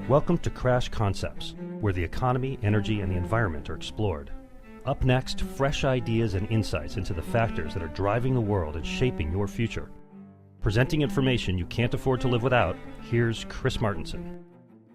Welcome to Crash Concepts, where the economy, energy, and the environment are explored. Up next, fresh ideas and insights into the factors that are driving the world and shaping your future. Presenting information you can't afford to live without, here's Chris Martenson.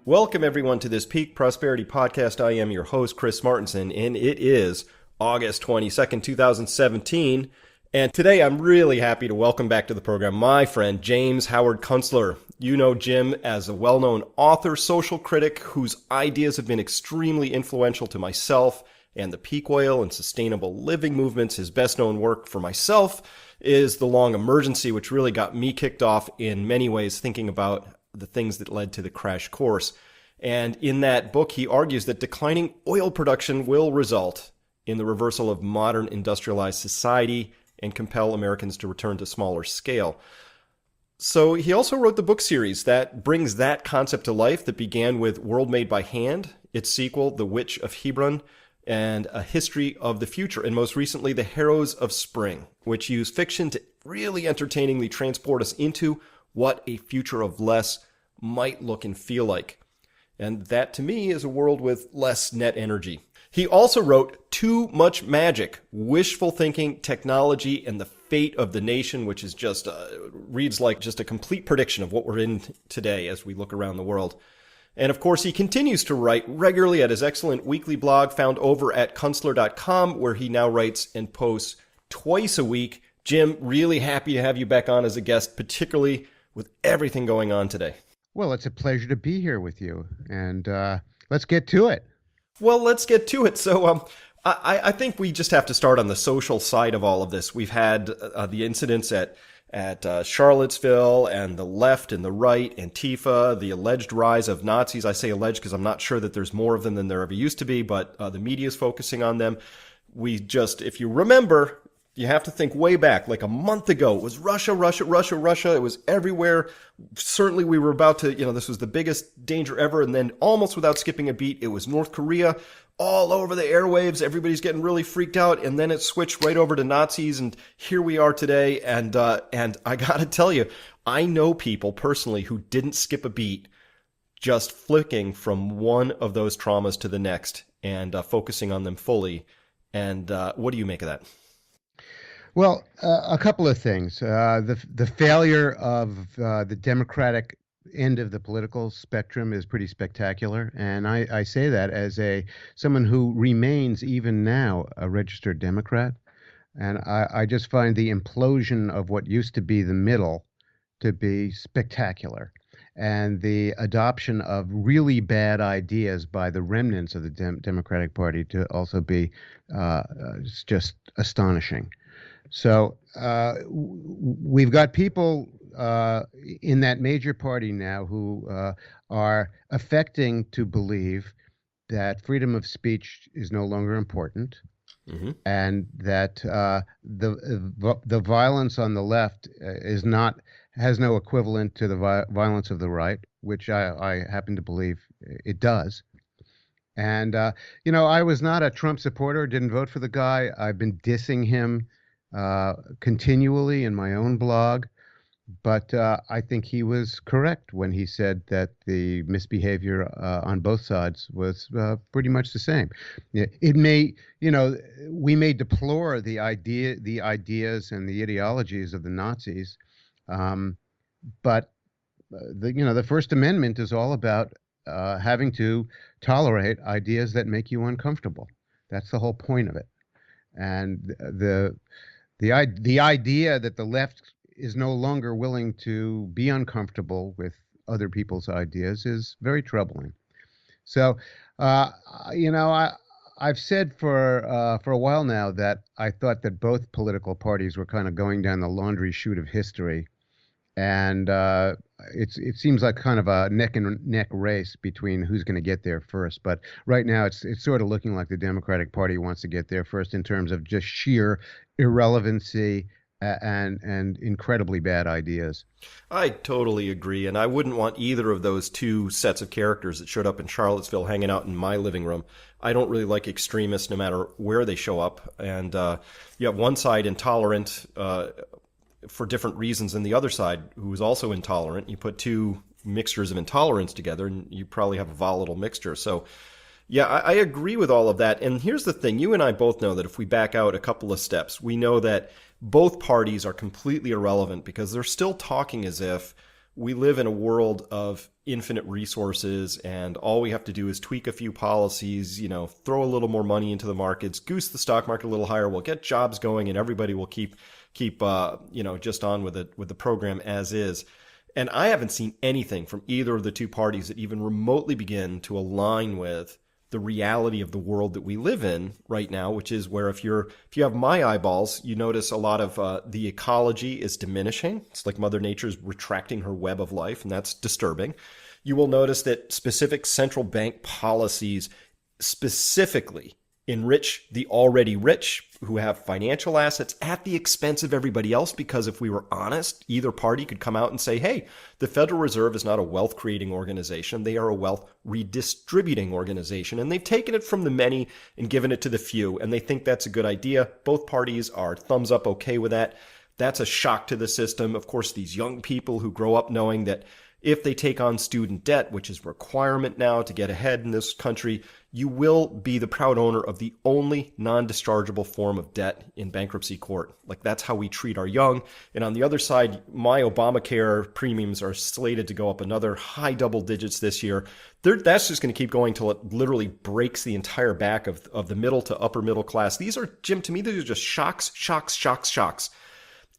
Welcome, everyone, to this Peak Prosperity Podcast. I am your host, Chris Martenson, and it is August 22nd, 2017. And today I'm really happy to welcome back to the program my friend, James Howard Kunstler. You know Jim as a well-known author, social critic, whose ideas have been extremely influential to myself and the peak oil and sustainable living movements. His best-known work for myself is The Long Emergency, which really got me kicked off in many ways thinking about the things that led to the crash course. And in that book, he argues that declining oil production will result in the reversal of modern industrialized society and compel Americans to return to smaller scale. So he also wrote the book series that brings that concept to life, that began with World Made by Hand, its sequel, The Witch of Hebron, and A History of the Future, and most recently, The Heroes of Spring, which use fiction to really entertainingly transport us into what a future of less might look and feel like. And that, to me, is a world with less net energy. He also wrote Too Much Magic, Wishful Thinking, Technology, and the Fate of the Nation, which is just reads like just a complete prediction of what we're in today as we look around the world. And of course, he continues to write regularly at his excellent weekly blog found over at kunstler.com, where he now writes and posts twice a week. Jim, really happy to have you back on as a guest, particularly with everything going on today. Well, it's a pleasure to be here with you, and let's get to it. Well, let's get to it. So I think we just have to start on the social side of all of this. We've had the incidents at Charlottesville, and the left and the right, Antifa, the alleged rise of Nazis. I say alleged because I'm not sure that there's more of them than there ever used to be, but the media is focusing on them. If you remember, you have to think way back, like a month ago, it was Russia. It was everywhere. Certainly we were about to, this was the biggest danger ever. And then almost without skipping a beat, it was North Korea all over the airwaves. Everybody's getting really freaked out. And then it switched right over to Nazis. And here we are today. And I got to tell you, I know people personally who didn't skip a beat, just flicking from one of those traumas to the next and focusing on them fully. And what do you make of that? Well, a couple of things. The failure of the Democratic end of the political spectrum is pretty spectacular, and I say that as someone who remains even now a registered Democrat, and I just find the implosion of what used to be the middle to be spectacular, and the adoption of really bad ideas by the remnants of the Democratic Party to also be just astonishing. So we've got people in that major party now who are affecting to believe that freedom of speech is no longer important, and that the violence on the left has no equivalent to the violence of the right, which I happen to believe it does. And I was not a Trump supporter, didn't vote for the guy. I've been dissing him continually in my own blog, but I think he was correct when he said that the misbehavior on both sides was pretty much the same. It may, we may deplore the ideas and the ideologies of the Nazis, but the First Amendment is all about having to tolerate ideas that make you uncomfortable. That's the whole point of it. And the idea that the left is no longer willing to be uncomfortable with other people's ideas is very troubling. So, I've said for a while now that I thought that both political parties were kind of going down the laundry chute of history, and it seems like kind of a neck and neck race between who's going to get there first. But right now, it's sort of looking like the Democratic Party wants to get there first in terms of just sheer irrelevancy and incredibly bad ideas. I totally agree, and I wouldn't want either of those two sets of characters that showed up in Charlottesville hanging out in my living room. I don't really like extremists no matter where they show up, and you have one side intolerant for different reasons than the other side who is also intolerant. You put two mixtures of intolerance together, and you probably have a volatile mixture. So yeah, I agree with all of that. And here's the thing. You and I both know that if we back out a couple of steps, we know that both parties are completely irrelevant because they're still talking as if we live in a world of infinite resources and all we have to do is tweak a few policies, throw a little more money into the markets, goose the stock market a little higher, we'll get jobs going, and everybody will keep just on with the program as is. And I haven't seen anything from either of the two parties that even remotely begin to align with the reality of the world that we live in right now, which is where if you have my eyeballs, you notice a lot of the ecology is diminishing. It's like Mother Nature's retracting her web of life, and that's disturbing. You will notice that specific central bank policies specifically enrich the already rich who have financial assets at the expense of everybody else, because if we were honest, either party could come out and say, hey, the Federal Reserve is not a wealth creating organization. They are a wealth redistributing organization. And they've taken it from the many and given it to the few. And they think that's a good idea. Both parties are thumbs up okay with that. That's a shock to the system. Of course, these young people who grow up knowing that if they take on student debt, which is a requirement now to get ahead in this country, you will be the proud owner of the only non-dischargeable form of debt in bankruptcy court. Like, that's how we treat our young. And on the other side, my Obamacare premiums are slated to go up another high double digits this year. That's just going to keep going till it literally breaks the entire back of the middle to upper middle class. These are, Jim, to me, these are just shocks.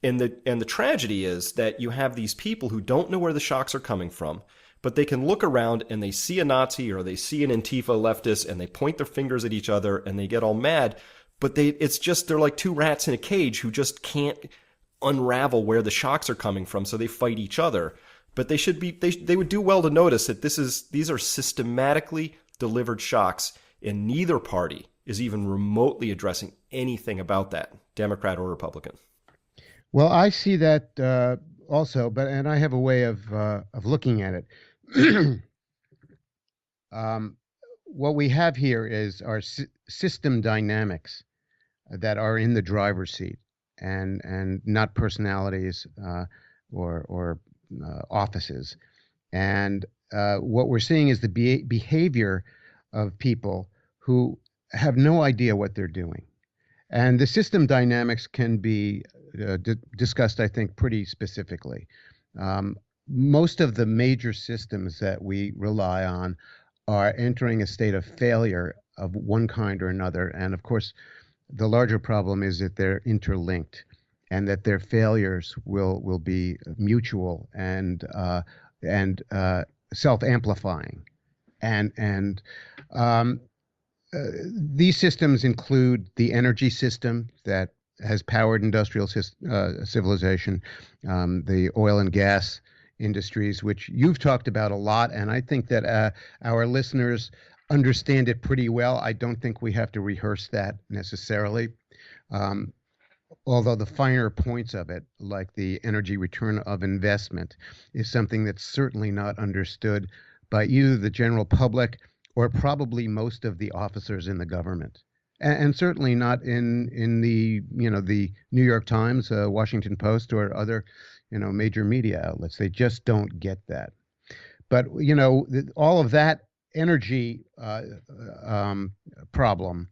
And the tragedy is that you have these people who don't know where the shocks are coming from, but they can look around and they see a Nazi or they see an Antifa leftist and they point their fingers at each other and they get all mad. But they're like two rats in a cage who just can't unravel where the shocks are coming from, so they fight each other. But they would do well to notice that these are systematically delivered shocks, and neither party is even remotely addressing anything about that, Democrat or Republican. Well, I see that also, and I have a way of looking at it. What we have here is our system dynamics that are in the driver's seat, and not personalities or offices. And what we're seeing is the behavior of people who have no idea what they're doing. And the system dynamics can be discussed, I think, pretty specifically. Most of the major systems that we rely on are entering a state of failure of one kind or another. And of course, the larger problem is that they're interlinked and that their failures will be mutual and self-amplifying. And these systems include the energy system that has powered industrial civilization, the oil and gas industries, which you've talked about a lot, and I think that our listeners understand it pretty well. I don't think we have to rehearse that necessarily, although the finer points of it, like the energy return of investment, is something that's certainly not understood by either the general public or probably most of the officers in the government. And certainly not in the the New York Times, Washington Post, or other major media outlets. They just don't get that. But all of that energy problem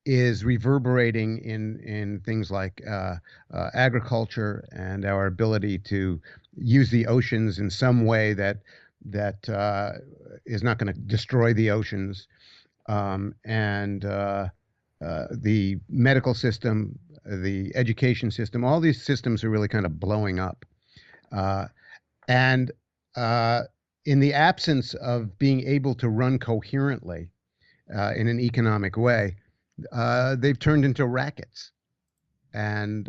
is reverberating in things like agriculture and our ability to use the oceans in some way that is not going to destroy the oceans, and the medical system, the education system. All these systems are really kind of blowing up, and in the absence of being able to run coherently in an economic way, they've turned into rackets. And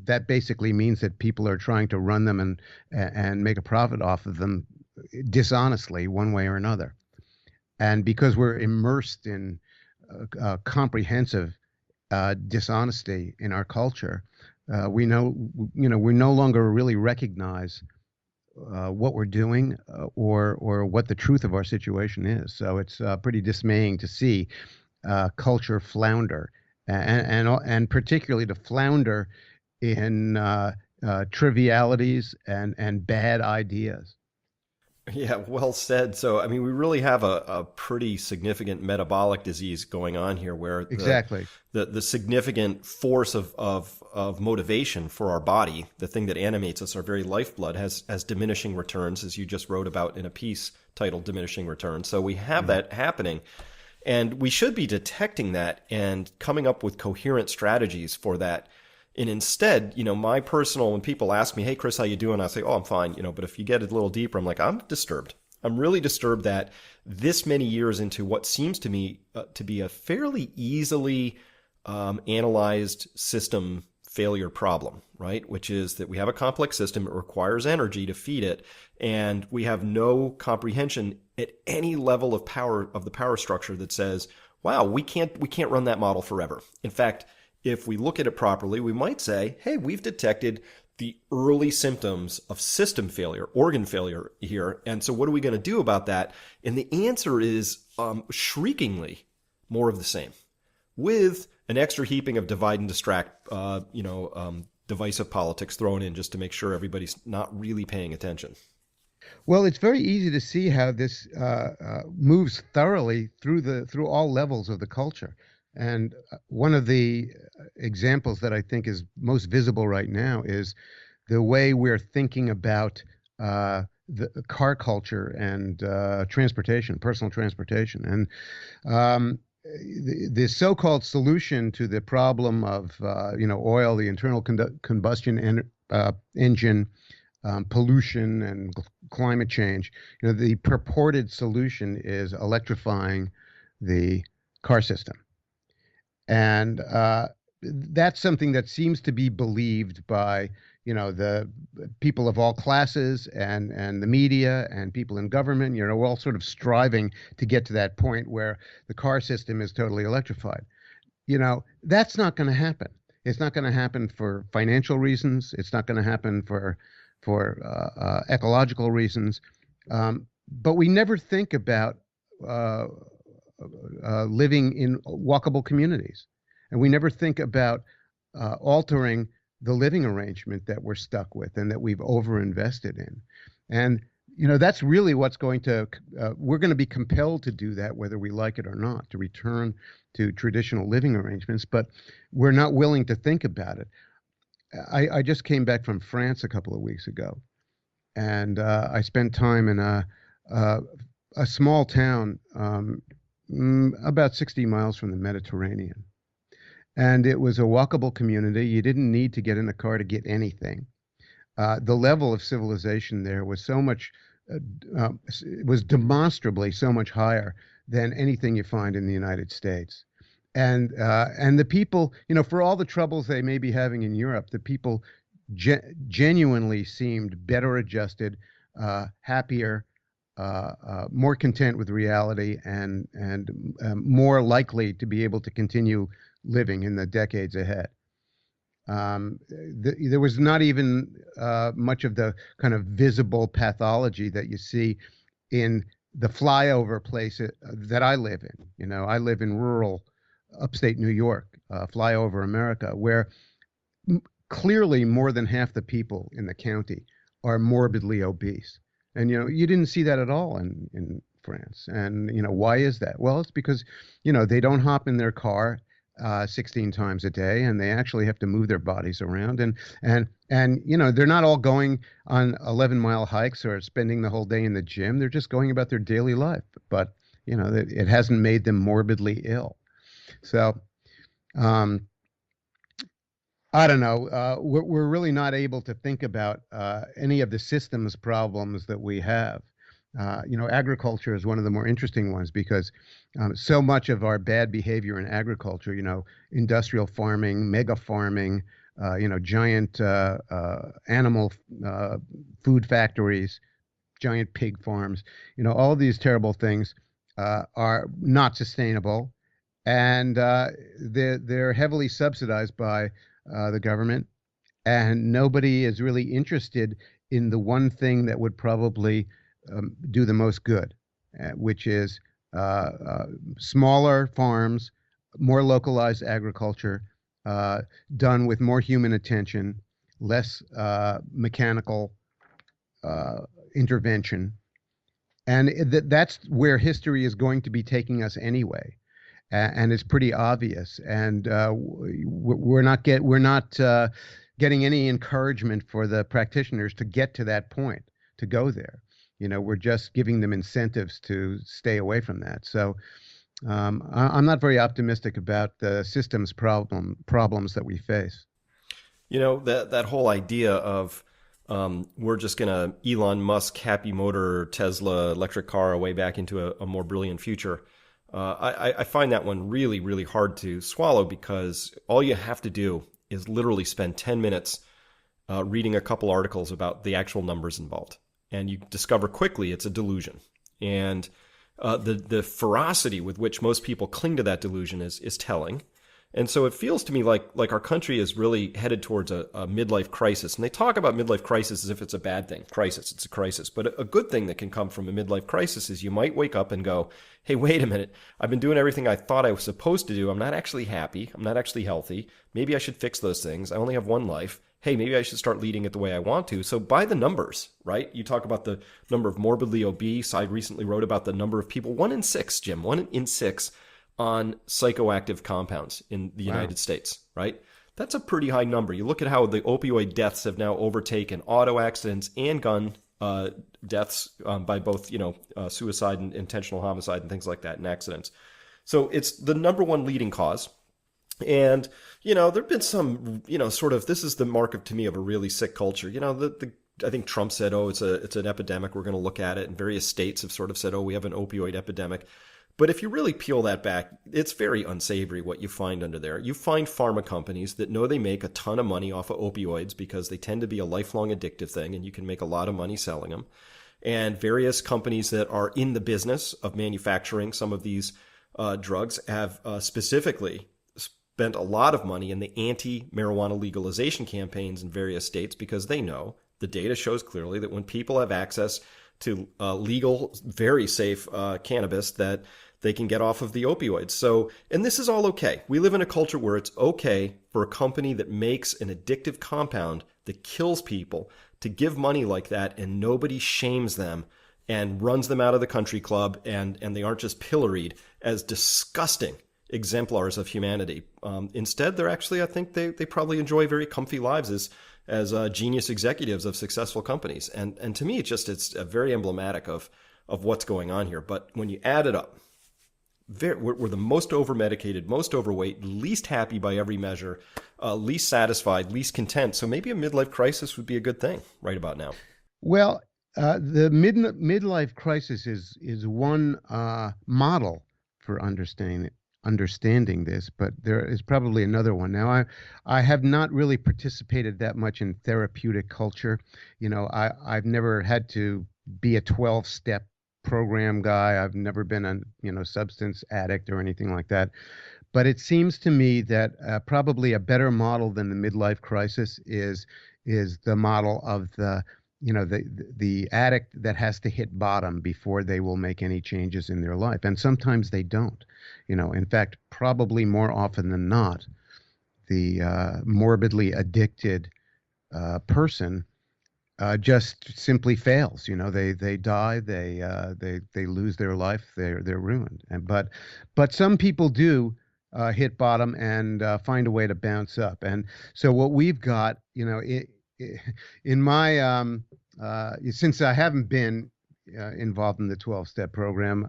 that basically means that people are trying to run them and make a profit off of them dishonestly, one way or another. And because we're immersed in comprehensive dishonesty in our culture, we no longer really recognize what we're doing or what the truth of our situation is. So it's pretty dismaying to see culture flounder, and particularly to flounder in trivialities and bad ideas. Yeah, well said. So, I mean, we really have a pretty significant metabolic disease going on here where Exactly. the significant force of motivation for our body, the thing that animates us, our very lifeblood, has diminishing returns, as you just wrote about in a piece titled Diminishing Returns. So we have that happening. And we should be detecting that and coming up with coherent strategies for that. And instead, my personal, when people ask me, hey, Chris, how you doing? I say, oh, I'm fine. But if you get a little deeper, I'm like, I'm disturbed. I'm really disturbed that this many years into what seems to me to be a fairly easily analyzed system failure problem, right? Which is that we have a complex system. It requires energy to feed it. And we have no comprehension at any level of power of the power structure that says, wow, we can't run that model forever. In fact, if we look at it properly, we might say, hey, we've detected the early symptoms of system failure, organ failure here. And so what are we going to do about that? And the answer is shriekingly more of the same, with an extra heaping of divide and distract, divisive politics thrown in just to make sure everybody's not really paying attention. Well, it's very easy to see how this moves thoroughly through all levels of the culture. And one of the examples that I think is most visible right now is the way we're thinking about the car culture and transportation, personal transportation. And the so-called solution to the problem of oil, the internal combustion engine, pollution and climate change, the purported solution is electrifying the car system. And that's something that seems to be believed by, the people of all classes and the media and people in government. We're all sort of striving to get to that point where the car system is totally electrified. That's not going to happen. It's not going to happen for financial reasons. It's not going to happen for ecological reasons. But we never think about living in walkable communities. And we never think about altering the living arrangement that we're stuck with and that we've overinvested in. And, that's really what's we're going to be compelled to do that, whether we like it or not, to return to traditional living arrangements, but we're not willing to think about it. I just came back from France a couple of weeks ago, and I spent time in a small town about 60 miles from the Mediterranean. And it was a walkable community. You didn't need to get in a car to get anything. The level of civilization there was was demonstrably so much higher than anything you find in the United States. And the people, for all the troubles they may be having in Europe, the people genuinely seemed better adjusted, happier, more content with reality, and more likely to be able to continue living in the decades ahead. There was not even much of the kind of visible pathology that you see in the flyover place that I live in. I live in rural upstate New York, flyover America, where clearly more than half the people in the county are morbidly obese. And, you didn't see that at all in France. And, why is that? Well, it's because, they don't hop in their car 16 times a day, and they actually have to move their bodies around. And they're not all going on 11-mile hikes or spending the whole day in the gym. They're just going about their daily life. But, it hasn't made them morbidly ill. So, I don't know. We're really not able to think about any of the systems problems that we have. Agriculture is one of the more interesting ones because so much of our bad behavior in agriculture, industrial farming, mega farming, giant animal food factories, giant pig farms, all of these terrible things are not sustainable. And they're heavily subsidized by the government, and nobody is really interested in the one thing that would probably do the most good, which is smaller farms, more localized agriculture, done with more human attention, less mechanical intervention, And that's where history is going to be taking us anyway, and it's pretty obvious. And we're not getting any encouragement for the practitioners to get to that point, to go there. We're just giving them incentives to stay away from that. So I'm not very optimistic about the systems problems that we face. That whole idea of we're just going to Elon Musk happy motor Tesla electric car way back into a more brilliant future. I find that one really, really hard to swallow, because all you have to do is literally spend 10 minutes reading a couple articles about the actual numbers involved. And you discover quickly it's a delusion. And the ferocity with which most people cling to that delusion is telling. And so it feels to me like our country is really headed towards a midlife crisis. And they talk about midlife crisis as if it's a bad thing. Crisis, it's a crisis. But a good thing that can come from a midlife crisis is you might wake up and go, hey, wait a minute. I've been doing everything I thought I was supposed to do. I'm not actually happy. I'm not actually healthy. Maybe I should fix those things. I only have one life. Hey, maybe I should start leading it the way I want to. So by the numbers, right? You talk about the number of morbidly obese. I recently wrote about the number of people, 1 in 6, Jim, 1 in 6 on psychoactive compounds in the United States, right? That's a pretty high number. You look at how the opioid deaths have now overtaken auto accidents and gun deaths by both, suicide and intentional homicide and things like that, and accidents. So it's the number one leading cause. And, there've been some, sort of, this is the mark to me of a really sick culture. I think Trump said, oh, it's an epidemic. We're going to look at it. And various states have sort of said, oh, we have an opioid epidemic. But if you really peel that back, it's very unsavory what you find under there. You find pharma companies that know they make a ton of money off of opioids because they tend to be a lifelong addictive thing, and you can make a lot of money selling them. And various companies that are in the business of manufacturing some of these drugs have specifically spent a lot of money in the anti-marijuana legalization campaigns in various states, because they know the data shows clearly that when people have access to legal, very safe cannabis, that they can get off of the opioids. So, and this is all okay. We live in a culture where it's okay for a company that makes an addictive compound that kills people to give money like that, and nobody shames them and runs them out of the country club, and they aren't just pilloried as disgusting exemplars of humanity. Instead, they're actually, I think they probably enjoy very comfy lives as genius executives of successful companies. And to me, it's very emblematic of what's going on here. But when you add it up, we're the most over-medicated, most overweight, least happy by every measure, least satisfied, least content. So maybe a midlife crisis would be a good thing right about now. Well, the midlife crisis is one model for understanding this, but there is probably another one. Now, I have not really participated that much in therapeutic culture. I've never had to be a 12-step program guy. I've never been a substance addict or anything like that. But it seems to me that probably a better model than the midlife crisis is the model of the addict that has to hit bottom before they will make any changes in their life. And sometimes they don't. In fact, probably more often than not, the morbidly addicted person just simply fails. They die, they lose their life, they're ruined. But some people do hit bottom and find a way to bounce up. And so what we've got, in my since I haven't been involved in the 12-step program,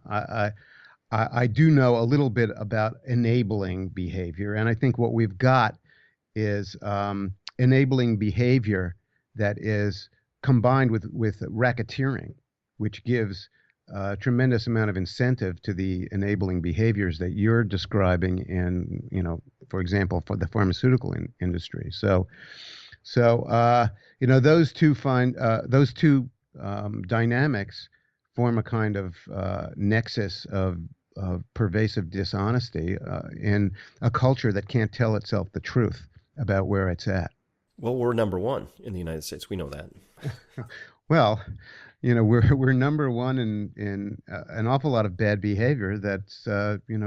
I do know a little bit about enabling behavior, and I think what we've got is enabling behavior that is combined with racketeering, which gives a tremendous amount of incentive to the enabling behaviors that you're describing in, for example, for the pharmaceutical industry. So those two dynamics form a kind of nexus of pervasive dishonesty in a culture that can't tell itself the truth about where it's at. Well, we're number one in the United States. We know that. Well, we're number one in an awful lot of bad behavior that's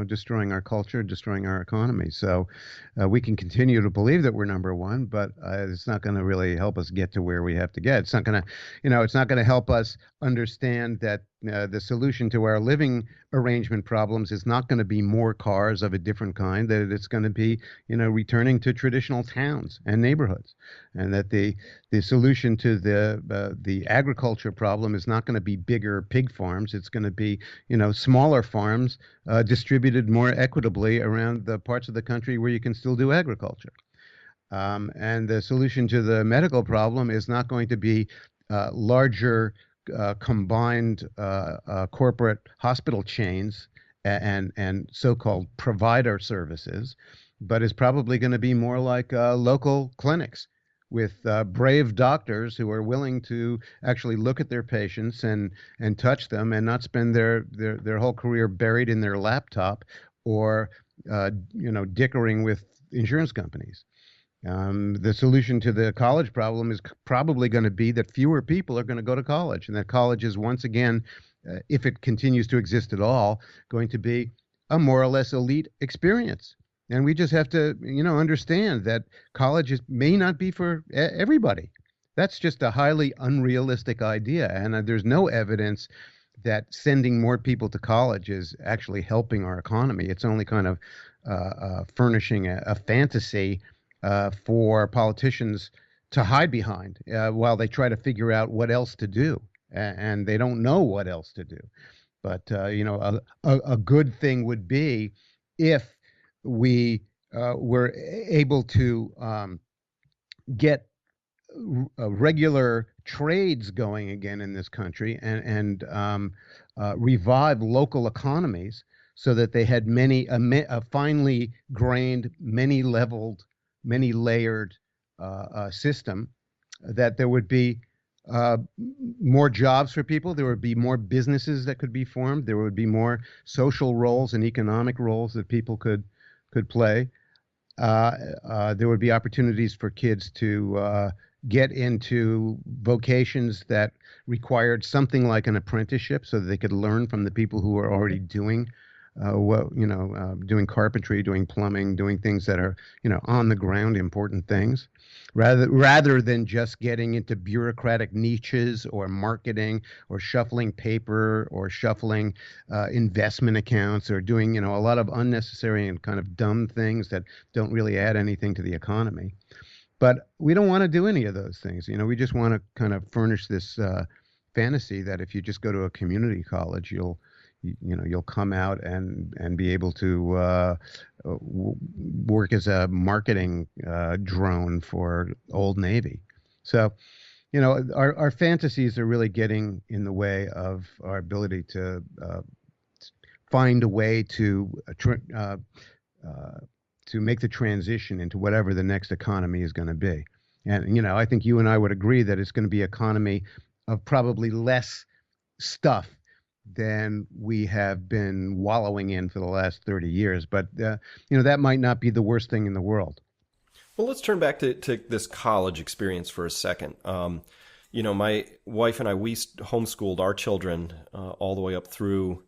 destroying our culture, destroying our economy. So we can continue to believe that we're number one, but it's not going to really help us get to where we have to get. It's not going to, it's not going to help us understand that the solution to our living arrangement problems is not going to be more cars of a different kind, that it's going to be, returning to traditional towns and neighborhoods, and that the solution to the agriculture problem is not going to be bigger pig farms. It's going to be, smaller farms distributed more equitably around the parts of the country where you can still do agriculture. And the solution to the medical problem is not going to be larger combined corporate hospital chains and so-called provider services, but is probably going to be more like local clinics with brave doctors who are willing to actually look at their patients and touch them and not spend their whole career buried in their laptop or dickering with insurance companies. The solution to the college problem is probably going to be that fewer people are going to go to college, and that college is once again, if it continues to exist at all, going to be a more or less elite experience. And we just have to, understand that college may not be for everybody. That's just a highly unrealistic idea, and there's no evidence that sending more people to college is actually helping our economy. It's only kind of furnishing a fantasy for politicians to hide behind while they try to figure out what else to do, and they don't know what else to do. But a good thing would be if we were able to get regular trades going again in this country and revive local economies so that they had a finely grained, many-leveled, many-layered system, that there would be more jobs for people, there would be more businesses that could be formed, there would be more social roles and economic roles that people could play. There would be opportunities for kids to get into vocations that required something like an apprenticeship so that they could learn from the people who are already doing doing carpentry, doing plumbing, doing things that are, on the ground important things, rather than just getting into bureaucratic niches or marketing or shuffling paper or shuffling investment accounts or doing, a lot of unnecessary and kind of dumb things that don't really add anything to the economy. But we don't want to do any of those things. We just want to kind of furnish this fantasy that if you just go to a community college, you'll come out and be able to work as a marketing drone for Old Navy. So, our fantasies are really getting in the way of our ability to find a way to make the transition into whatever the next economy is going to be. And, I think you and I would agree that it's going to be an economy of probably less stuff than we have been wallowing in for the last 30 years. But, that might not be the worst thing in the world. Well, let's turn back to this college experience for a second. My wife and I, we homeschooled our children all the way up through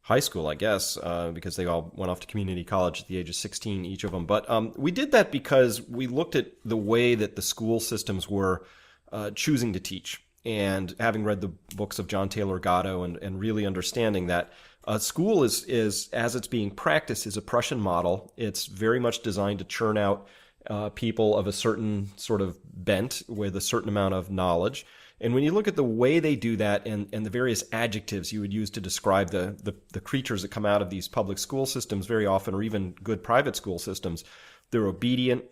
high school, I guess, because they all went off to community college at the age of 16, each of them. But we did that because we looked at the way that the school systems were choosing to teach. And having read the books of John Taylor Gatto and really understanding that school is, as it's being practiced, is a Prussian model. It's very much designed to churn out people of a certain sort of bent with a certain amount of knowledge. And when you look at the way they do that and the various adjectives you would use to describe the creatures that come out of these public school systems very often, or even good private school systems, they're obedient.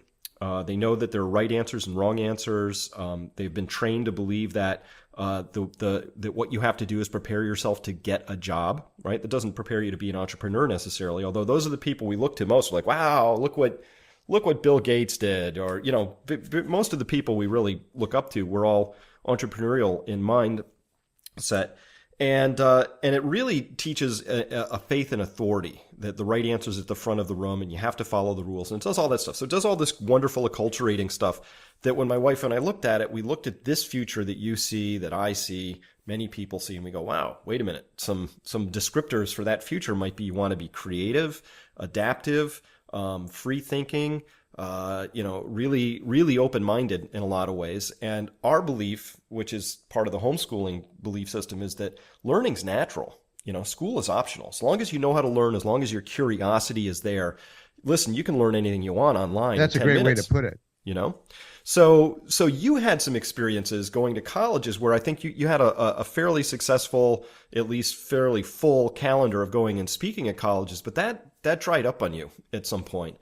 They know that there are right answers and wrong answers. They've been trained to believe that that what you have to do is prepare yourself to get a job, right? That doesn't prepare you to be an entrepreneur necessarily, although those are the people we look to most. We're like, wow, look what Bill Gates did. Or, most of the people we really look up to, we're all entrepreneurial in mindset. And it really teaches a faith in authority, that the right answer is at the front of the room and you have to follow the rules. And it does all that stuff. So it does all this wonderful acculturating stuff that when my wife and I looked at it, we looked at this future that you see, that I see, many people see, and we go, wow, wait a minute. Some descriptors for that future might be you want to be creative, adaptive, free thinking, really, really open-minded in a lot of ways. And our belief, which is part of the homeschooling belief system, is that learning's natural. School is optional. As long as you know how to learn, as long as your curiosity is there, listen, you can learn anything you want online. That's in a 10 great minutes, way to put it. So you had some experiences going to colleges where I think you had a fairly successful, at least fairly full calendar of going and speaking at colleges, but that dried up on you at some point.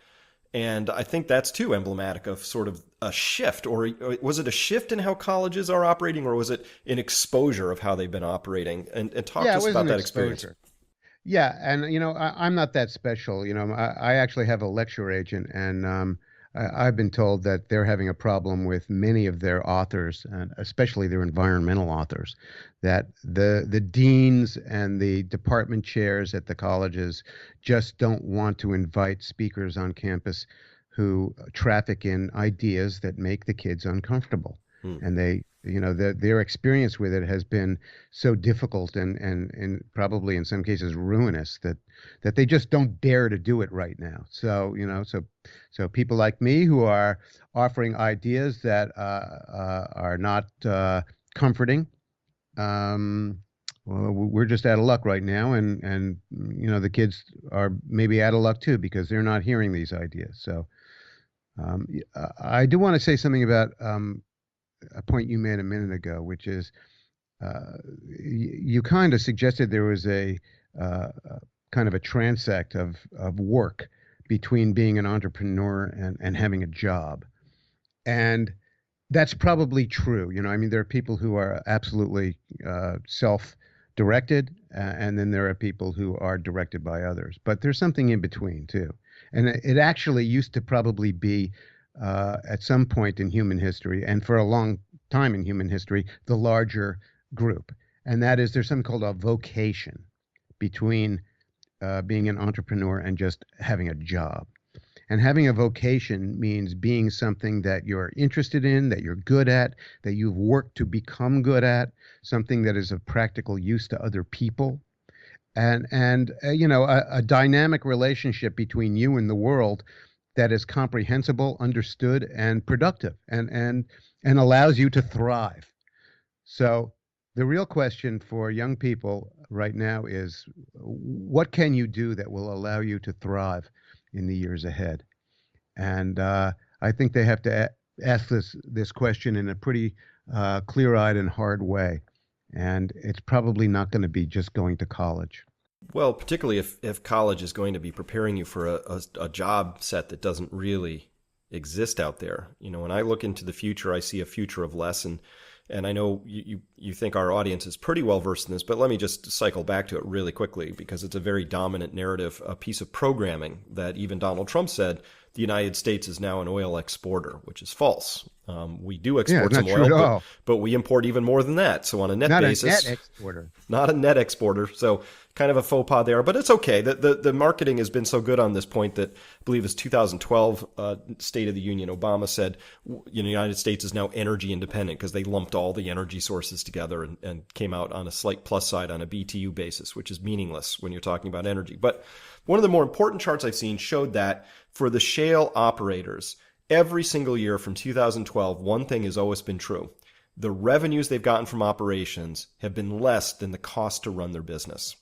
And I think that's too emblematic of sort of a shift, or was it a shift in how colleges are operating, or was it an exposure of how they've been operating? And talk to us about that experience. Yeah, and I'm not that special. I actually have a lecture agent, and I've been told that they're having a problem with many of their authors, and especially their environmental authors, that the deans and the department chairs at the colleges just don't want to invite speakers on campus who traffic in ideas that make the kids uncomfortable. And their experience with it has been so difficult and probably in some cases ruinous that they just don't dare to do it right now. So so people like me who are offering ideas that are not comforting, well, we're just out of luck right now, and the kids are maybe out of luck too because they're not hearing these ideas. So I do want to say something about a point you made a minute ago, which is you kind of suggested there was a kind of a transect of work between being an entrepreneur and having a job. And that's probably true. There are people who are absolutely self-directed, and then there are people who are directed by others. But there's something in between, too. And it actually used to probably be at some point in human history, and for a long time in human history, the larger group. And that is, there's something called a vocation between being an entrepreneur and just having a job. And having a vocation means being something that you're interested in, that you're good at, that you've worked to become good at, something that is of practical use to other people. And a dynamic relationship between you and the world that is comprehensible, understood, and productive, and allows you to thrive. So the real question for young people right now is, what can you do that will allow you to thrive in the years ahead? And I think they have to ask this question in a pretty clear-eyed and hard way. And it's probably not going to be just going to college. Well, particularly if college is going to be preparing you for a job set that doesn't really exist out there. When I look into the future, I see a future of less. And I know you think our audience is pretty well versed in this, but let me just cycle back to it really quickly because it's a very dominant narrative, a piece of programming that even Donald Trump said the United States is now an oil exporter, which is false. We do export some oil, but we import even more than that. So on a net basis, not a net exporter. Not a net exporter. So kind of a faux pas there, but it's okay. The marketing has been so good on this point that I believe it's 2012 State of the Union. Obama said, the United States is now energy independent because they lumped all the energy sources together and came out on a slight plus side on a BTU basis, which is meaningless when you're talking about energy. But one of the more important charts I've seen showed that for the shale operators, every single year from 2012, one thing has always been true. The revenues they've gotten from operations have been less than the cost to run their business.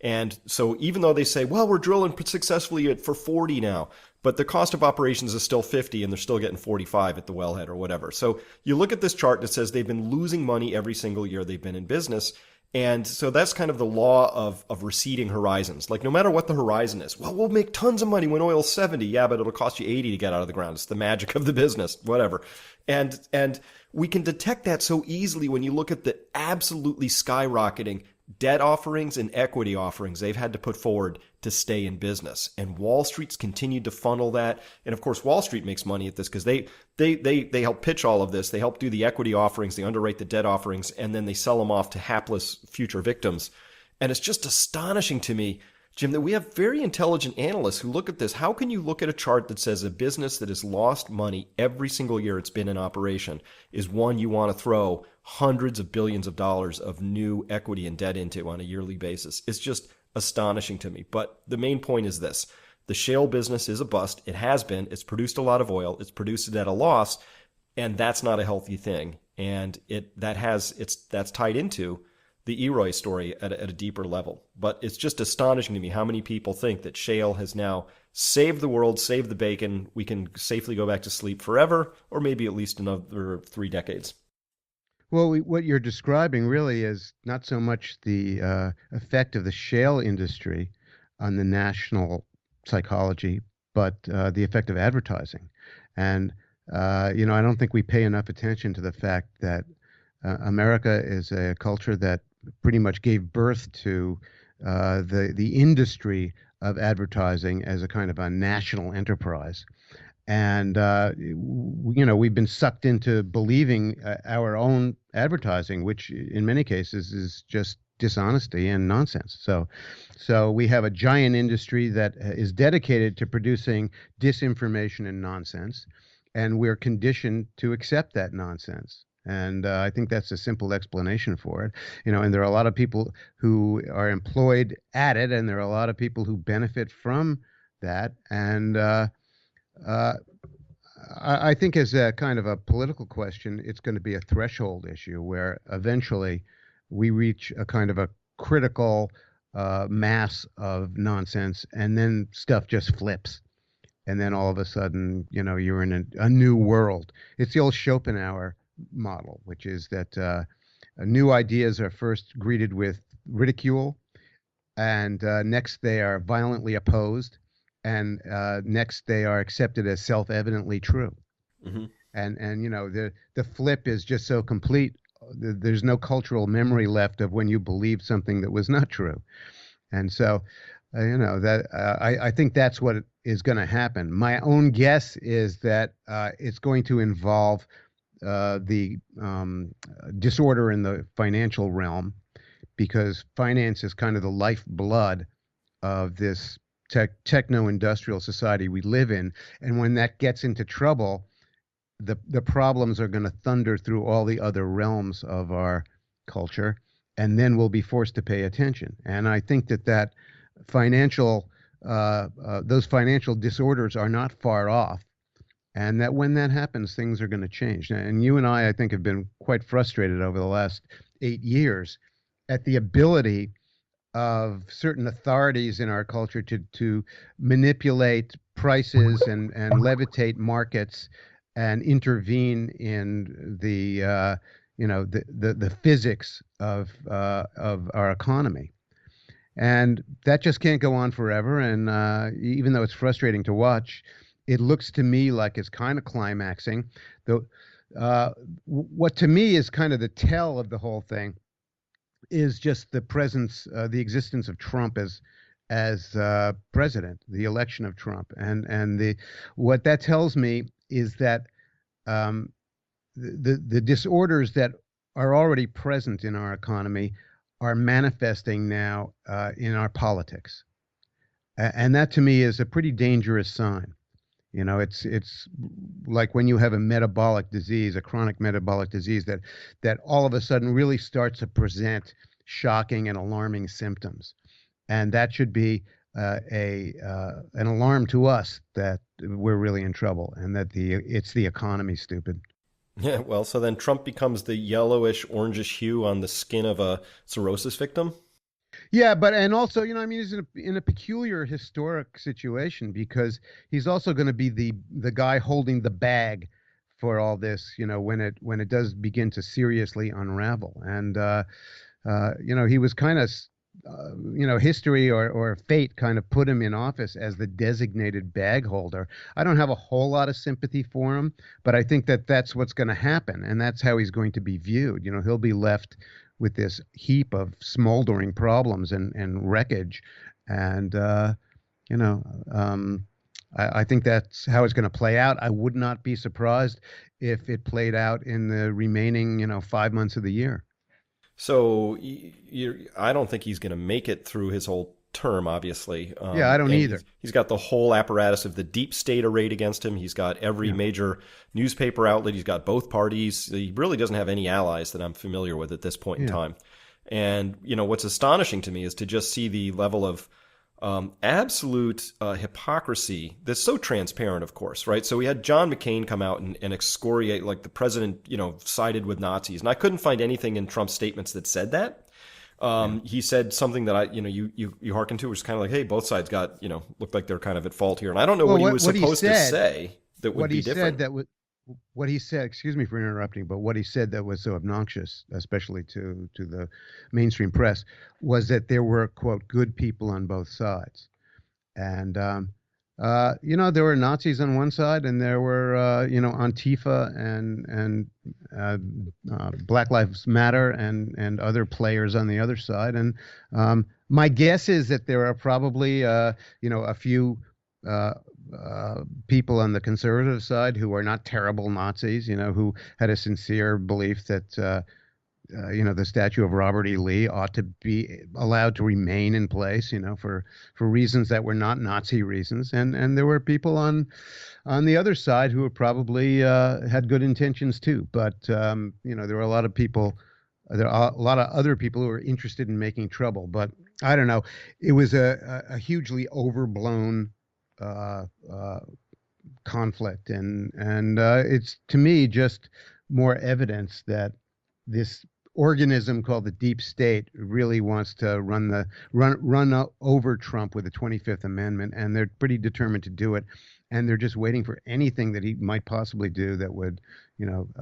And so even though they say, well, we're drilling successfully for 40 now, but the cost of operations is still 50 and they're still getting 45 at the wellhead or whatever. So you look at this chart that says they've been losing money every single year they've been in business. And so that's kind of the law of receding horizons. Like no matter what the horizon is, well, we'll make tons of money when oil's 70. Yeah, but it'll cost you 80 to get out of the ground. It's the magic of the business, whatever. And we can detect that so easily when you look at the absolutely skyrocketing debt offerings and equity offerings they've had to put forward to stay in business. And Wall Street's continued to funnel that. And of course, Wall Street makes money at this because they help pitch all of this. They help do the equity offerings, they underwrite the debt offerings, and then they sell them off to hapless future victims. And it's just astonishing to me, Jim, that we have very intelligent analysts who look at this. How can you look at a chart that says a business that has lost money every single year it's been in operation is one you want to throw hundreds of billions of dollars of new equity and debt into on a yearly basis? It's just astonishing to me. But the main point is this. The shale business is a bust. It has been. It's produced a lot of oil. It's produced it at a loss, and that's not a healthy thing. And that's tied into the Eroy story at a deeper level. But it's just astonishing to me how many people think that shale has now saved the world, saved the bacon. We can safely go back to sleep forever, or maybe at least another 3 decades. Well, what you're describing really is not so much the effect of the shale industry on the national psychology, but the effect of advertising. And, I don't think we pay enough attention to the fact that America is a culture that pretty much gave birth to the industry of advertising as a kind of a national enterprise. And, we've been sucked into believing our own advertising, which in many cases is just dishonesty and nonsense. So we have a giant industry that is dedicated to producing disinformation and nonsense, and we're conditioned to accept that nonsense. And I think that's a simple explanation for it. And there are a lot of people who are employed at it, and there are a lot of people who benefit from that. And I think as a kind of a political question, it's going to be a threshold issue where eventually we reach a kind of a critical mass of nonsense, and then stuff just flips. And then all of a sudden, you're in a new world. It's the old Schopenhauer model, which is that new ideas are first greeted with ridicule, and next they are violently opposed, and next they are accepted as self-evidently true. Mm-hmm. And the flip is just so complete. There's no cultural memory left of when you believed something that was not true. And so, I think that's what is going to happen. My own guess is that it's going to involve the disorder in the financial realm, because finance is kind of the lifeblood of this techno-industrial society we live in. And when that gets into trouble, the problems are going to thunder through all the other realms of our culture, and then we'll be forced to pay attention. And I think that financial those financial disorders are not far off, and that when that happens, things are going to change. And you and I think, have been quite frustrated over the last 8 years at the ability of certain authorities in our culture to manipulate prices and levitate markets and intervene in the physics of our economy. And that just can't go on forever. And even though it's frustrating to watch, it looks to me like it's kind of climaxing. Though, what to me is kind of the tell of the whole thing is just the presence, the existence of Trump as president, the election of Trump, and what that tells me is that the disorders that are already present in our economy are manifesting now in our politics, and that to me is a pretty dangerous sign. It's like when you have a metabolic disease, a chronic metabolic disease that all of a sudden really starts to present shocking and alarming symptoms, and that should be an alarm to us that we're really in trouble, and that it's the economy, stupid. Yeah, well, so then Trump becomes the yellowish, orangish hue on the skin of a cirrhosis victim? Yeah, and also, he's in a peculiar historic situation, because he's also going to be the guy holding the bag for all this, when it does begin to seriously unravel. And he was kind of, history or fate kind of put him in office as the designated bag holder. I don't have a whole lot of sympathy for him, but I think that that's what's going to happen, and that's how he's going to be viewed. He'll be left with this heap of smoldering problems and wreckage. And, I think that's how it's going to play out. I would not be surprised if it played out in the remaining, 5 months of the year. So I don't think he's going to make it through his whole term, obviously. Yeah, I don't either. He's got the whole apparatus of the deep state arrayed against him. He's got every major newspaper outlet. He's got both parties. He really doesn't have any allies that I'm familiar with at this point in time. And, what's astonishing to me is to just see the level of absolute hypocrisy that's so transparent, of course, right? So we had John McCain come out and excoriate, like, the president, sided with Nazis. And I couldn't find anything in Trump's statements that said that. He said something that you hearken to, which is kind of like, hey, both sides looked like they're kind of at fault here. And I don't know what he was supposed to say that would be different. What he said, excuse me for interrupting, but what he said that was so obnoxious, especially to the mainstream press, was that there were, quote, good people on both sides. And, there were Nazis on one side, and there were, Antifa and Black Lives Matter and other players on the other side. And my guess is that there are probably, a few people on the conservative side who are not terrible Nazis, who had a sincere belief that, the statue of Robert E. Lee ought to be allowed to remain in place, for reasons that were not Nazi reasons. And there were people on the other side who probably had good intentions too. But, there were a lot of people, there are a lot of other people who were interested in making trouble. But I don't know. It was a hugely overblown conflict, and it's, to me, just more evidence that this organism called the deep state really wants to run over Trump with the 25th Amendment, and they're pretty determined to do it, and they're just waiting for anything that he might possibly do that would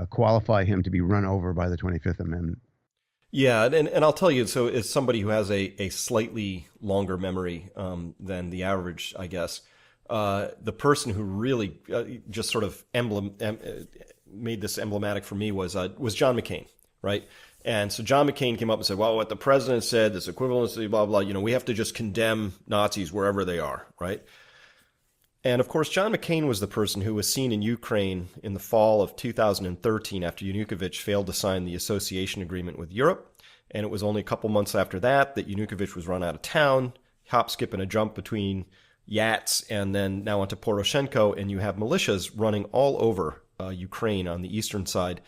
qualify him to be run over by the 25th Amendment. Yeah, and I'll tell you, so as somebody who has a slightly longer memory than the average, I guess, the person who really just sort of made this emblematic for me was John McCain, right? And so John McCain came up and said, well, what the president said, this equivalency, blah, blah, we have to just condemn Nazis wherever they are, right? And of course, John McCain was the person who was seen in Ukraine in the fall of 2013 after Yanukovych failed to sign the association agreement with Europe. And it was only a couple months after that Yanukovych was run out of town, hop, skip, and a jump between Yats and then now onto Poroshenko, and you have militias running all over Ukraine on the eastern side,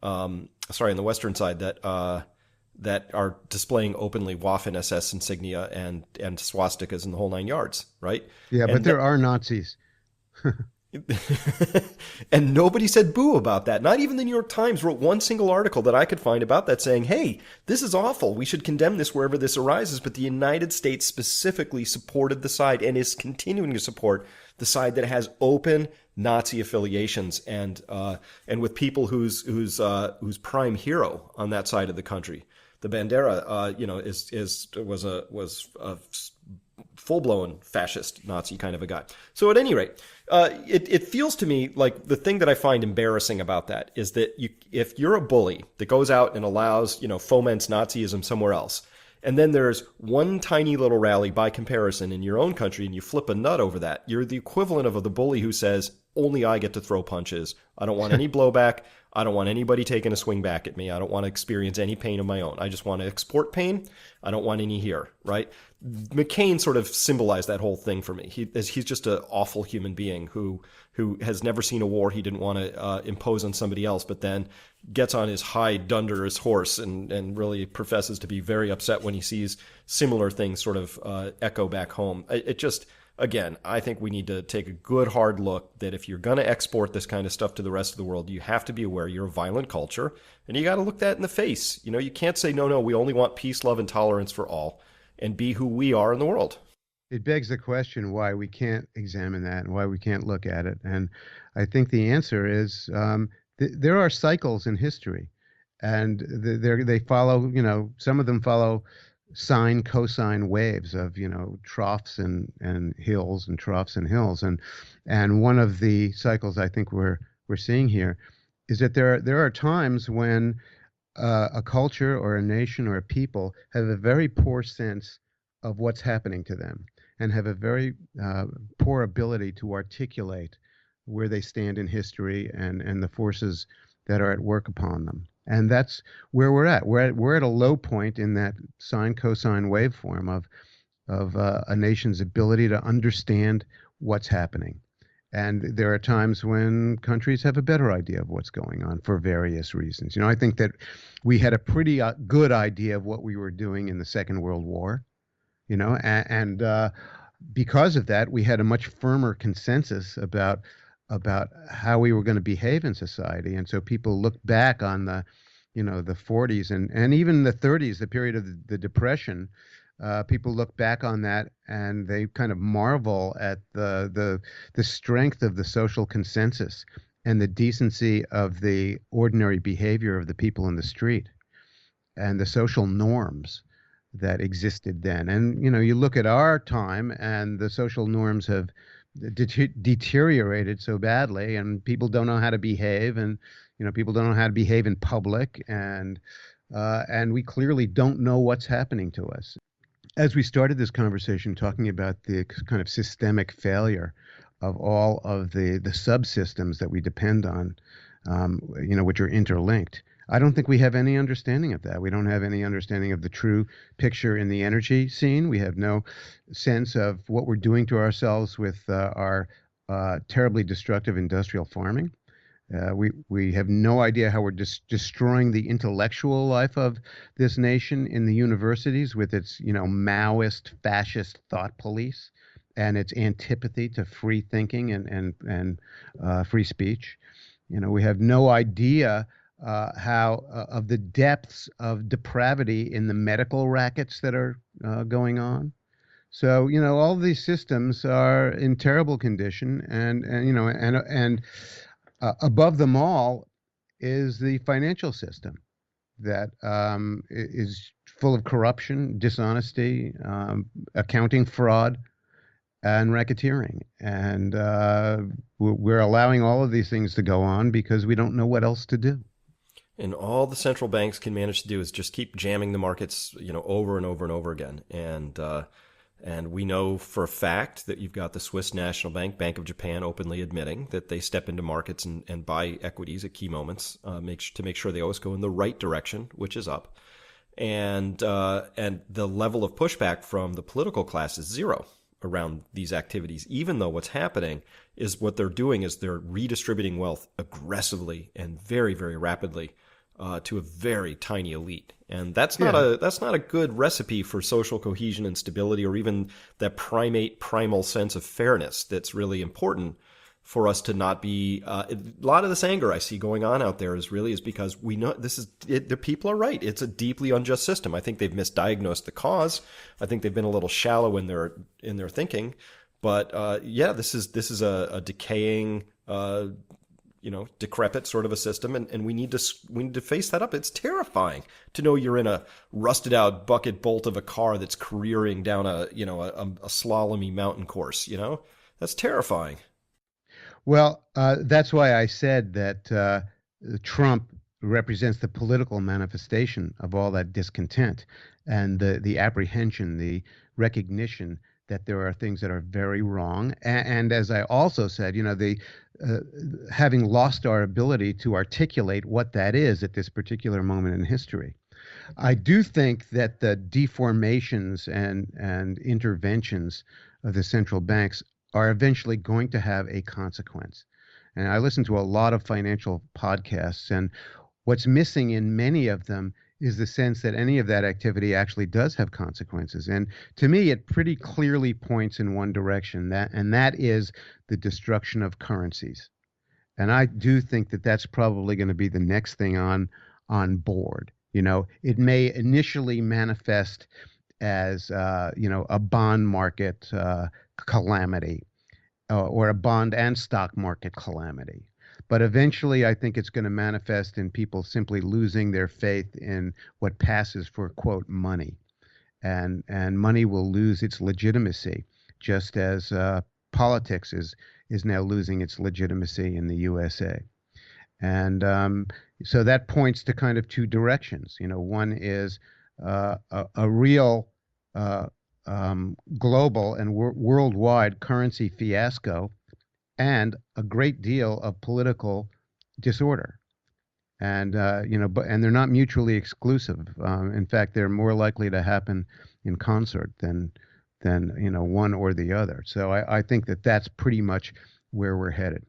on the western side, that are displaying openly Waffen-SS insignia and swastikas in the whole 9 yards, right? Yeah, but there are Nazis. And nobody said boo about that. Not even the New York Times wrote one single article that I could find about that saying, hey, this is awful. We should condemn this wherever this arises. But the United States specifically supported the side and is continuing to support the side that has open Nazi affiliations and with people whose prime hero on that side of the country, the Bandera, was a full-blown fascist Nazi kind of a guy. So at any rate, it feels to me like the thing that I find embarrassing about that is that if you're a bully that goes out and allows, foments Nazism somewhere else, and then there's one tiny little rally by comparison in your own country and you flip a nut over that, you're the equivalent of the bully who says, only I get to throw punches. I don't want any blowback. I don't want anybody taking a swing back at me. I don't want to experience any pain of my own. I just want to export pain. I don't want any here, right? McCain sort of symbolized that whole thing for me. He's just an awful human being who has never seen a war he didn't want to impose on somebody else, but then gets on his high dunderous horse and really professes to be very upset when he sees similar things sort of echo back home. It just... Again, I think we need to take a good hard look that if you're going to export this kind of stuff to the rest of the world, you have to be aware you're a violent culture, and you got to look that in the face. You can't say, no, we only want peace, love, and tolerance for all, and be who we are in the world. It begs the question why we can't examine that and why we can't look at it. And I think the answer is there are cycles in history, and they follow, some of them follow sine cosine waves of troughs and hills and troughs and hills, and one of the cycles I think we're seeing here is that there are times when a culture or a nation or a people have a very poor sense of what's happening to them and have a very poor ability to articulate where they stand in history and the forces that are at work upon them. And that's where we're at. We're at a low point in that sine cosine waveform of a nation's ability to understand what's happening. And there are times when countries have a better idea of what's going on for various reasons. I think that we had a pretty good idea of what we were doing in the Second World War, and because of that, we had a much firmer consensus about how we were going to behave in society. And so people look back on the 40s and even the 30s, the period of the Depression. People look back on that and they kind of marvel at the strength of the social consensus and the decency of the ordinary behavior of the people in the street and the social norms that existed then. And you look at our time, and the social norms have deteriorated so badly, and people don't know how to behave, and people don't know how to behave in public, and we clearly don't know what's happening to us. As we started this conversation talking about the kind of systemic failure of all of the subsystems that we depend on, which are interlinked, I don't think we have any understanding of that. We don't have any understanding of the true picture in the energy scene. We have no sense of what we're doing to ourselves with our terribly destructive industrial farming. We have no idea how we're destroying the intellectual life of this nation in the universities with its, Maoist, fascist thought police and its antipathy to free thinking and free speech. We have no idea how of the depths of depravity in the medical rackets that are going on. So all these systems are in terrible condition, and above them all is the financial system that is full of corruption, dishonesty, accounting fraud, and racketeering. And we're allowing all of these things to go on because we don't know what else to do. And all the central banks can manage to do is just keep jamming the markets, over and over and over again. And we know for a fact that you've got the Swiss National Bank, Bank of Japan, openly admitting that they step into markets and buy equities at key moments, to make sure they always go in the right direction, which is up. And the level of pushback from the political class is zero around these activities, even though what's happening is what they're doing is they're redistributing wealth aggressively and very, very rapidly to a very tiny elite. And that's not a good recipe for social cohesion and stability, or even that primal sense of fairness that's really important for us to not be. A lot of this anger I see going on out there is because we know the people are right. It's a deeply unjust system. I think they've misdiagnosed the cause. I think they've been a little shallow in their thinking. But this is a decaying, decrepit sort of a system, and we need to face that up. It's terrifying to know you're in a rusted out bucket bolt of a car that's careering down a slalomy mountain course. That's terrifying. Well, that's why I said that Trump represents the political manifestation of all that discontent and the apprehension, the recognition that there are things that are very wrong. And as I also said, having lost our ability to articulate what that is at this particular moment in history. I do think that the deformations and interventions of the central banks are eventually going to have a consequence. And I listen to a lot of financial podcasts, and what's missing in many of them is the sense that any of that activity actually does have consequences. And to me, it pretty clearly points in one direction, and that is the destruction of currencies. And I do think that that's probably going to be the next thing on board. It may initially manifest as a bond market calamity or a bond and stock market calamity. But eventually, I think it's going to manifest in people simply losing their faith in what passes for, quote, money. And money will lose its legitimacy, just as politics is now losing its legitimacy in the USA. And so that points to kind of two directions. One is a real global and worldwide currency fiasco, and a great deal of political disorder, and and they're not mutually exclusive. In fact, they're more likely to happen in concert than one or the other. So I think that that's pretty much where we're headed.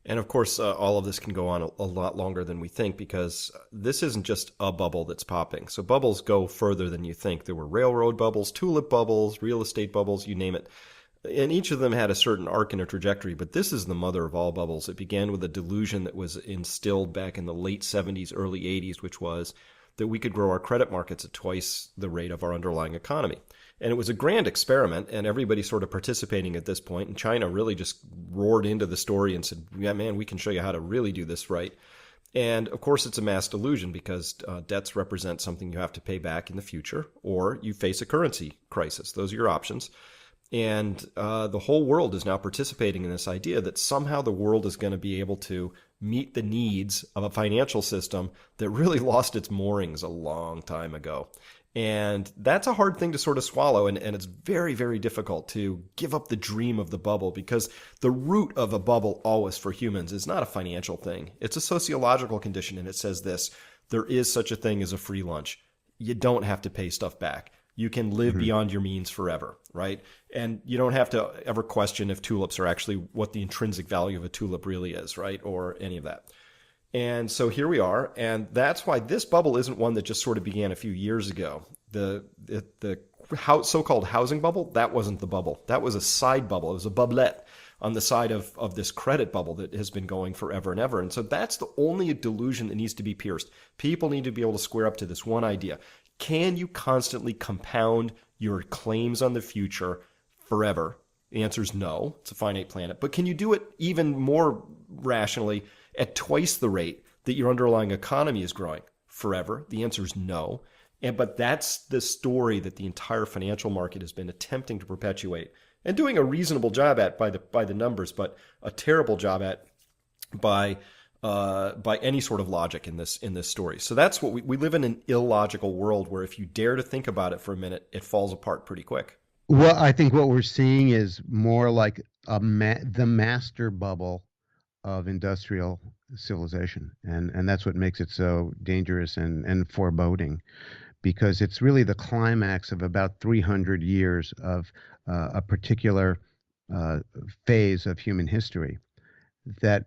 And of course, all of this can go on a lot longer than we think because this isn't just a bubble that's popping. So bubbles go further than you think. There were railroad bubbles, tulip bubbles, real estate bubbles, you name it. And each of them had a certain arc and a trajectory, but this is the mother of all bubbles. It began with a delusion that was instilled back in the late 70s, early 80s, which was that we could grow our credit markets at twice the rate of our underlying economy. And it was a grand experiment, and everybody sort of participating at this point. And China really just roared into the story and said, yeah, man, we can show you how to really do this right. And of course, it's a mass delusion because debts represent something you have to pay back in the future, or you face a currency crisis. Those are your options. And the whole world is now participating in this idea that somehow the world is going to be able to meet the needs of a financial system that really lost its moorings a long time ago. And that's a hard thing to sort of swallow. And it's very, very difficult to give up the dream of the bubble because the root of a bubble always for humans is not a financial thing. It's a sociological condition. And it says this: there is such a thing as a free lunch. You don't have to pay stuff back. You can live beyond your means forever, right? And you don't have to ever question if tulips are actually what the intrinsic value of a tulip really is, right? Or any of that. And so here we are. And that's why this bubble isn't one that just sort of began a few years ago. The so-called housing bubble, that wasn't the bubble. That was a side bubble. It was a bubblet on the side of this credit bubble that has been going forever and ever. And so that's the only delusion that needs to be pierced. People need to be able to square up to this one idea. Can you constantly compound your claims on the future forever? The answer is no. It's a finite planet. But can you do it even more rationally at twice the rate that your underlying economy is growing forever? The answer is no. But that's the story that the entire financial market has been attempting to perpetuate and doing a reasonable job at by the numbers, but a terrible job at by any sort of logic in this story. So that's what we live in, an illogical world where if you dare to think about it for a minute, it falls apart pretty quick. Well, I think what we're seeing is more like the master bubble of industrial civilization, and that's what makes it so dangerous and foreboding, because it's really the climax of about 300 years of a particular phase of human history that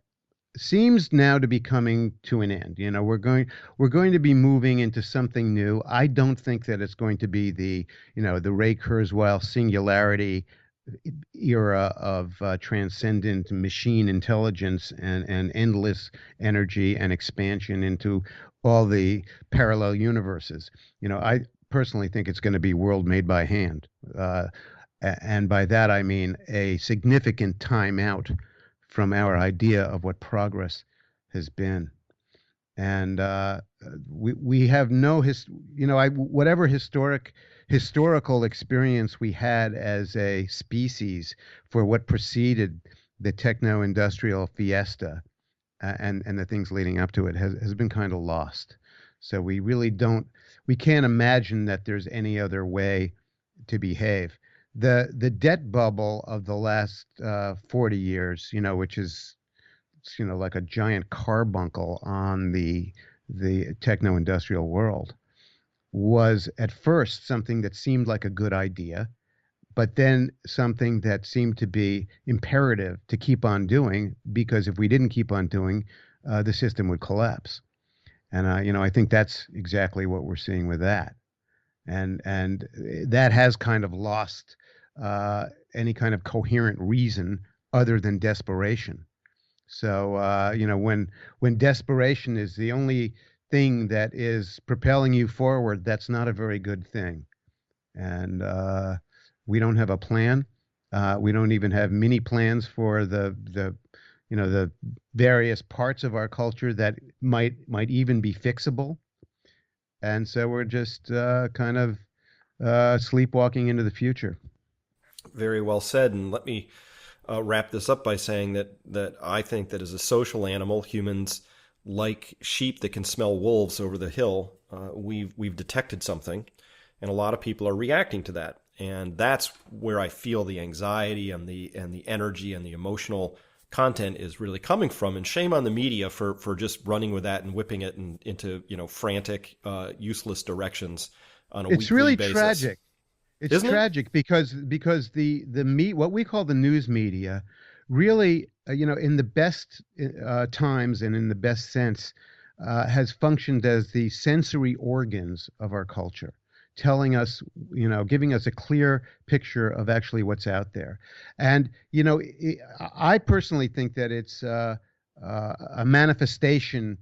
seems now to be coming to an end. You know, we're going to be moving into something new. I don't think that it's going to be the Ray Kurzweil singularity era of transcendent machine intelligence and endless energy and expansion into all the parallel universes. You know, I personally think it's going to be world made by hand. And by that, I mean a significant time out from our idea of what progress has been. And we have no whatever historical experience we had as a species for what preceded the techno-industrial fiesta and the things leading up to it has been kind of lost. So we can't imagine that there's any other way to behave. The debt bubble of the last 40 years, which is, like a giant carbuncle on the techno-industrial world, was at first something that seemed like a good idea, but then something that seemed to be imperative to keep on doing, because if we didn't keep on doing, the system would collapse. And I think that's exactly what we're seeing with that. And that has kind of lost any kind of coherent reason other than desperation. So when desperation is the only thing that is propelling you forward, that's not a very good thing. And we don't have a plan. We don't even have mini plans for the various parts of our culture that might even be fixable. And so we're just kind of sleepwalking into the future. Very well said. And let me wrap this up by saying that I think that as a social animal, humans, like sheep that can smell wolves over the hill, we've detected something, and a lot of people are reacting to that. And that's where I feel the anxiety and the energy and the emotional content is really coming from. And shame on the media for just running with that and whipping it into frantic, useless directions on a weekly basis. It's really tragic. It's tragic because the what we call the news media really, in the best times and in the best sense, has functioned as the sensory organs of our culture, telling us, giving us a clear picture of actually what's out there. And, I personally think that it's a manifestation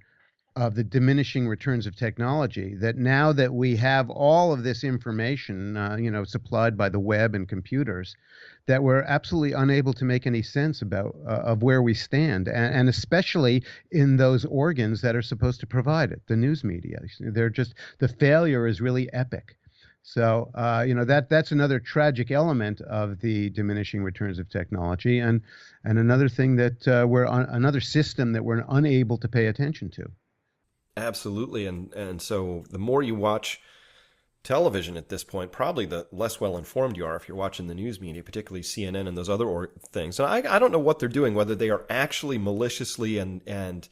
of the diminishing returns of technology, that now that we have all of this information, supplied by the web and computers, that we're absolutely unable to make any sense about of where we stand, and especially in those organs that are supposed to provide it, the news media. The failure is really epic. So, that's another tragic element of the diminishing returns of technology, and another thing that another system that we're unable to pay attention to. Absolutely. And so the more you watch television at this point, probably the less well informed you are if you're watching the news media, particularly CNN and those other things. And I don't know what they're doing, whether they are actually maliciously and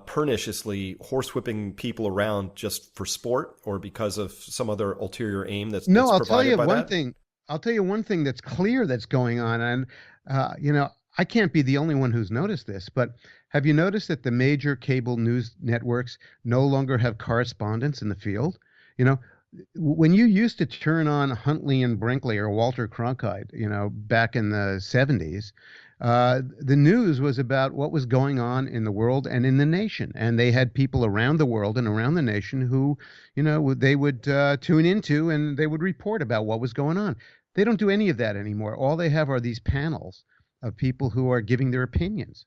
perniciously horsewhipping people around just for sport or because of some other ulterior aim that's No, provided by that. I'll tell you one thing that's clear that's going on. And, I can't be the only one who's noticed this, but have you noticed that the major cable news networks no longer have correspondents in the field? When you used to turn on Huntley and Brinkley or Walter Cronkite, back in the 70s, the news was about what was going on in the world and in the nation. And they had people around the world and around the nation who, they would tune into, and they would report about what was going on. They don't do any of that anymore. All they have are these panels of people who are giving their opinions.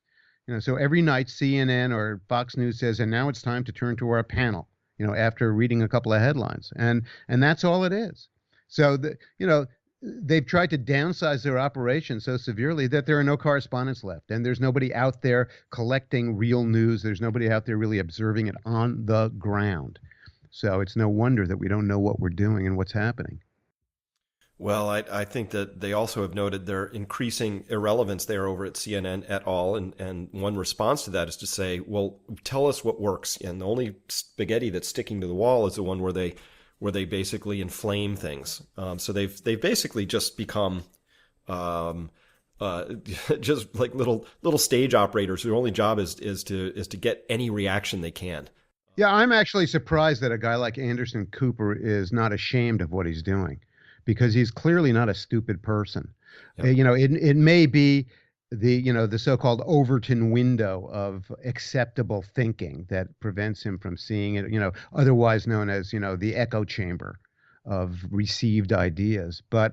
So every night CNN or Fox News says, and now it's time to turn to our panel, after reading a couple of headlines. And that's all it is. So, they've tried to downsize their operation so severely that there are no correspondents left. And there's nobody out there collecting real news. There's nobody out there really observing it on the ground. So it's no wonder that we don't know what we're doing and what's happening. Well, I think that they also have noted their increasing irrelevance there over at CNN et al. And one response to that is to say, well, tell us what works. And the only spaghetti that's sticking to the wall is the one where they basically inflame things. So they've basically just become just like little stage operators whose only job is to get any reaction they can. Yeah, I'm actually surprised that a guy like Anderson Cooper is not ashamed of what he's doing, because he's clearly not a stupid person. Yep. It may be the so-called Overton window of acceptable thinking that prevents him from seeing it, otherwise known as, the echo chamber of received ideas. But,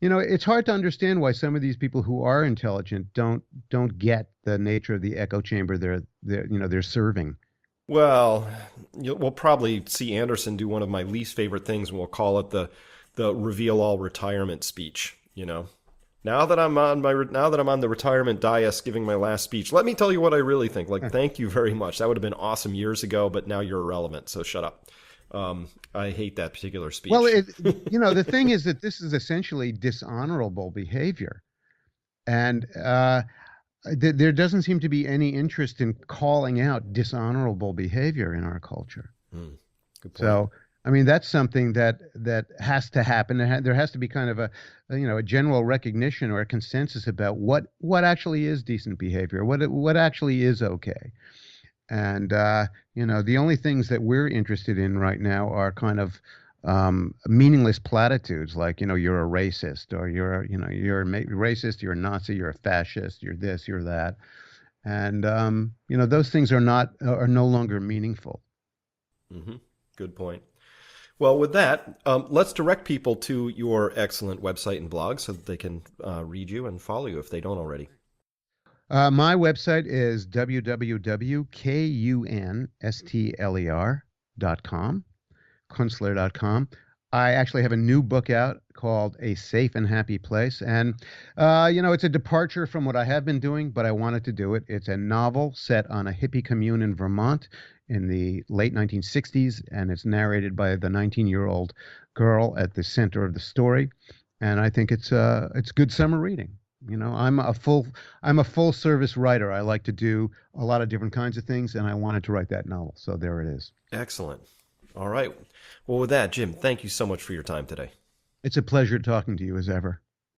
it's hard to understand why some of these people who are intelligent don't get the nature of the echo chamber they're serving. Well, we'll probably see Anderson do one of my least favorite things, and we'll call it the reveal all retirement speech. Now that I'm on the retirement dais giving my last speech, let me tell you what I really think. Thank you very much. That would have been awesome years ago, but now you're irrelevant, so shut up. I hate that particular speech. Well, the thing is that this is essentially dishonorable behavior, and there doesn't seem to be any interest in calling out dishonorable behavior in our culture. Good point. So, that's something that has to happen. There has to be kind of a general recognition or a consensus about what actually is decent behavior, what actually is okay. And, the only things that we're interested in right now are kind of meaningless platitudes like, you're a racist, or you're a racist, you're a Nazi, you're a fascist, you're this, you're that. And, those things are no longer meaningful. Mm-hmm. Good point. Well, with that, let's direct people to your excellent website and blog so that they can read you and follow you if they don't already. My website is www.kunstler.com, kunstler.com. I actually have a new book out called A Safe and Happy Place. And, it's a departure from what I have been doing, but I wanted to do it. It's a novel set on a hippie commune in Vermont in the late 1960s, and it's narrated by the 19-year-old girl at the center of the story. And I think it's good summer reading. I'm a full service writer. I like to do a lot of different kinds of things, and I wanted to write that novel. So there it is. Excellent. All right. Well, with that, Jim, thank you so much for your time today. It's a pleasure talking to you as ever.